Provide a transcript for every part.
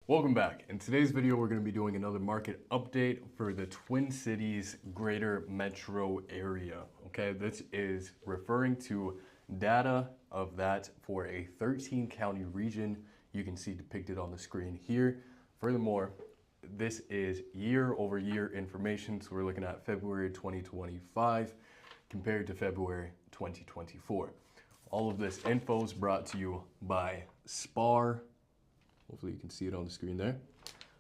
Welcome back. In today's video, we're going to be doing another market update for the Twin Cities greater metro area. Okay, this is referring to data of that for a 13 county region. You can see depicted on the screen here. Furthermore, this is year over year information. So we're looking at February 2025 compared to February 2024. All of this info is brought to you by SPAR. Hopefully you can see it on the screen there.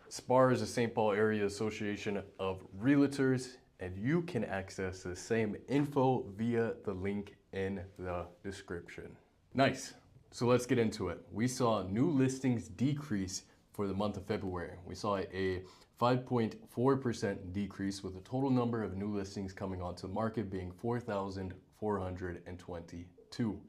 SPAR is the St. Paul Area Association of Realtors, and you can access the same info via the link in the description. Nice. So let's get into it. We saw new listings decrease for the month of February. We saw a 5.4% decrease, with the total number of new listings coming onto the market being 4,422.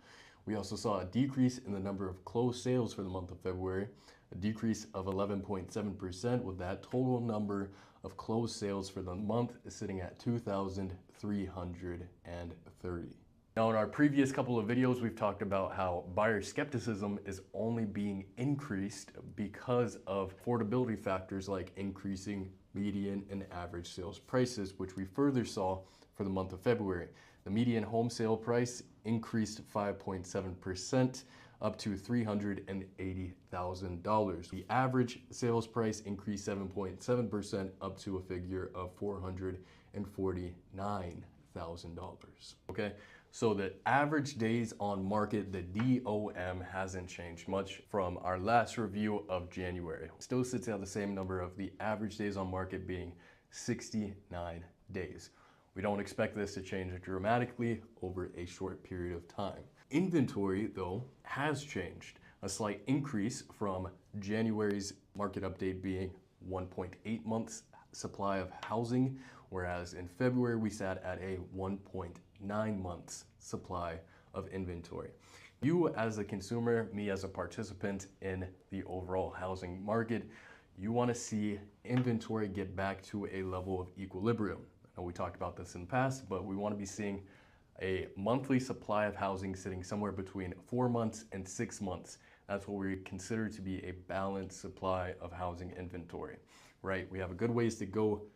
We also saw a decrease in the number of closed sales for the month of February, a decrease of 11.7%, with that total number of closed sales for the month sitting at 2,330. Now, in our previous couple of videos, we've talked about how buyer skepticism is only being increased because of affordability factors like increasing median and average sales prices, which we further saw for the month of February. The median home sale price increased 5.7%, up to $380,000. The average sales price increased 7.7%, up to a figure of $449,000. Okay, so the average days on market, the DOM, hasn't changed much from our last review of January. Still sits at the same number of the average days on market being 69 days. We don't expect this to change dramatically over a short period of time. Inventory, though, has changed. A slight increase from January's market update being 1.8 months supply of housing, whereas in February we sat at a 1.9 months supply of inventory. You as a consumer, me as a participant in the overall housing market, you want to see inventory get back to a level of equilibrium. I know we talked about this in the past, but we want to be seeing a monthly supply of housing sitting somewhere between 4 months and 6 months. That's what we consider to be a balanced supply of housing inventory, right? We have a good ways to go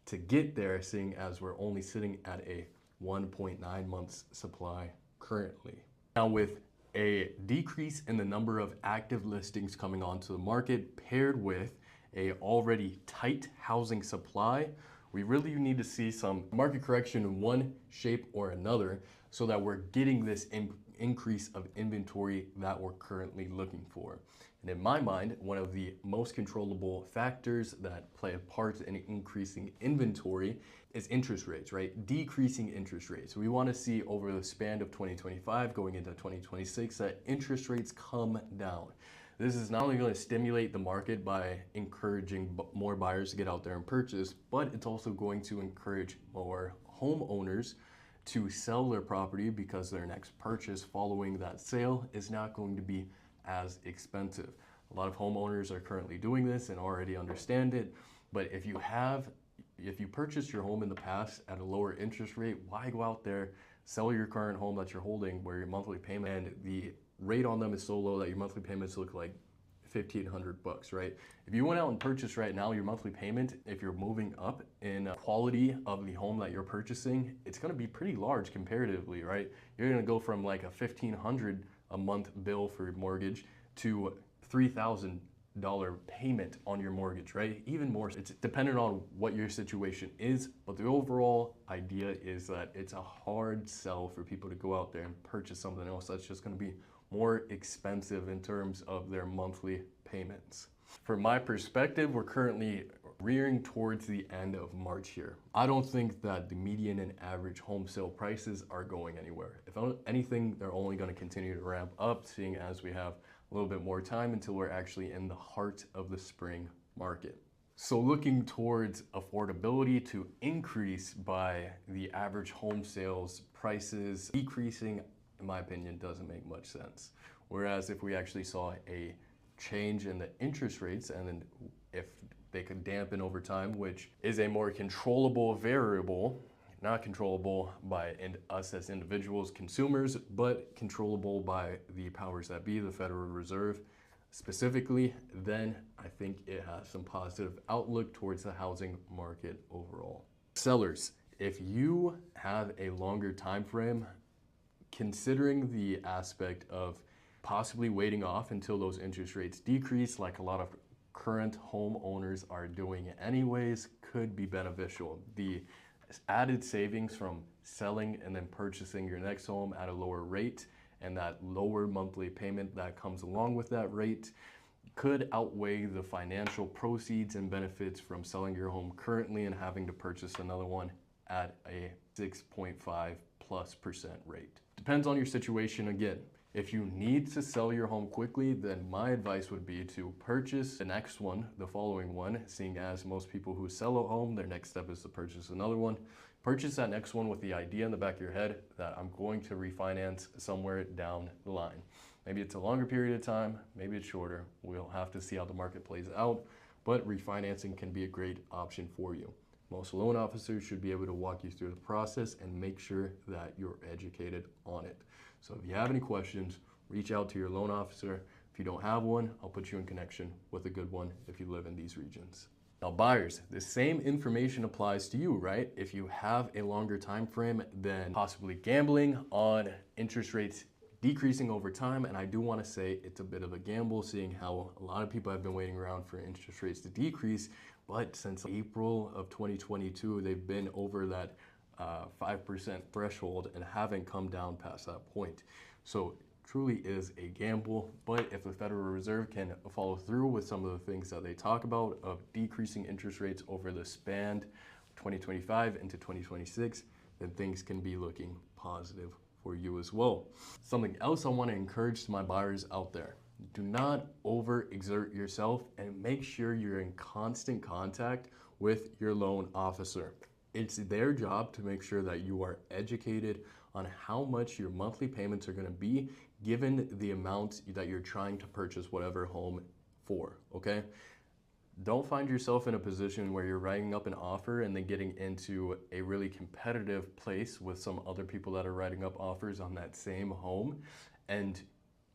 to get there, seeing as we're only sitting at a 1.9 months supply currently. Now, with a decrease in the number of active listings coming onto the market, paired with a already tight housing supply, we really need to see some market correction in one shape or another so that we're getting this increase of inventory that we're currently looking for. And in my mind, one of the most controllable factors that play a part in increasing inventory is interest rates, right? Decreasing interest rates. We want to see over the span of 2025 going into 2026 that interest rates come down. This is not only going to stimulate the market by encouraging more buyers to get out there and purchase, but it's also going to encourage more homeowners to sell their property because their next purchase following that sale is not going to be as expensive. A lot of homeowners are currently doing this and already understand it, but if you purchased your home in the past at a lower interest rate, why go out there, sell your current home that you're holding where your monthly payment and the rate on them is so low that your monthly payments look like $1,500, right? If you went out and purchased right now, your monthly payment, if you're moving up in quality of the home that you're purchasing, it's going to be pretty large comparatively, right? You're going to go from like a $1,500 a month bill for your mortgage to $3,000 payment on your mortgage, right? Even more. It's dependent on what your situation is, but the overall idea is that it's a hard sell for people to go out there and purchase something else that's just going to be more expensive in terms of their monthly payments. From my perspective, we're currently rearing towards the end of March here. I don't think that the median and average home sale prices are going anywhere. If anything, they're only going to continue to ramp up, seeing as we have a little bit more time until we're actually in the heart of the spring market. So looking towards affordability to increase by the average home sales prices decreasing, in my opinion, doesn't make much sense. Whereas if we actually saw a change in the interest rates, and then if they could dampen over time, which is a more controllable variable, not controllable by us as individuals, consumers, but controllable by the powers that be, the Federal Reserve, specifically, then I think it has some positive outlook towards the housing market overall. Sellers, if you have a longer time frame, considering the aspect of possibly waiting off until those interest rates decrease, like a lot of current homeowners are doing anyways, could be beneficial. The added savings from selling and then purchasing your next home at a lower rate and that lower monthly payment that comes along with that rate could outweigh the financial proceeds and benefits from selling your home currently and having to purchase another one at a 6.5+% rate. Depends on your situation again. If you need to sell your home quickly, then my advice would be to purchase the next one, the following one, seeing as most people who sell a home, their next step is to purchase another one. Purchase that next one with the idea in the back of your head that I'm going to refinance somewhere down the line. Maybe it's a longer period of time, maybe it's shorter. We'll have to see how the market plays out, but refinancing can be a great option for you. Most loan officers should be able to walk you through the process and make sure that you're educated on it. So if you have any questions, reach out to your loan officer. If you don't have one, I'll put you in connection with a good one if you live in these regions. Now buyers, the same information applies to you, right? If you have a longer time frame than possibly gambling on interest rates decreasing over time, and I do want to say it's a bit of a gamble seeing how a lot of people have been waiting around for interest rates to decrease, but since April of 2022, they've been over that 5% threshold and haven't come down past that point. So truly is a gamble, but if the Federal Reserve can follow through with some of the things that they talk about of decreasing interest rates over the span 2025 into 2026, then things can be looking positive for you as well. Something else I want to encourage to my buyers out there: do not overexert yourself and make sure you're in constant contact with your loan officer. It's their job to make sure that you are educated on how much your monthly payments are going to be given the amount that you're trying to purchase whatever home for, okay? Don't find yourself in a position where you're writing up an offer and then getting into a really competitive place with some other people that are writing up offers on that same home, and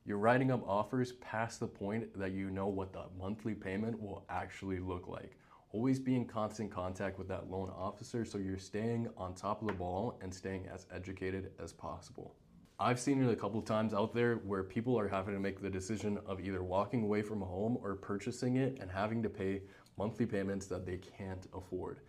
you're writing up offers past the point that you know what the monthly payment will actually look like. Always be in constant contact with that loan officer so you're staying on top of the ball and staying as educated as possible. I've seen it a couple of times out there where people are having to make the decision of either walking away from a home or purchasing it and having to pay monthly payments that they can't afford.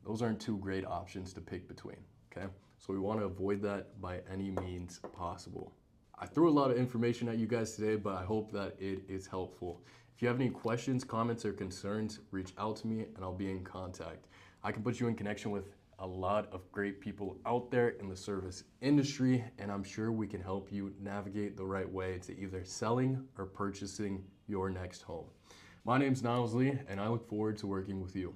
Those aren't two great options to pick between, okay? So we want to avoid that by any means possible. I threw a lot of information at you guys today, but I hope that it is helpful. If you have any questions, comments, or concerns, reach out to me and I'll be in contact. I can put you in connection with a lot of great people out there in the service industry, and I'm sure we can help you navigate the right way to either selling or purchasing your next home. My name's Niles Lee, and I look forward to working with you.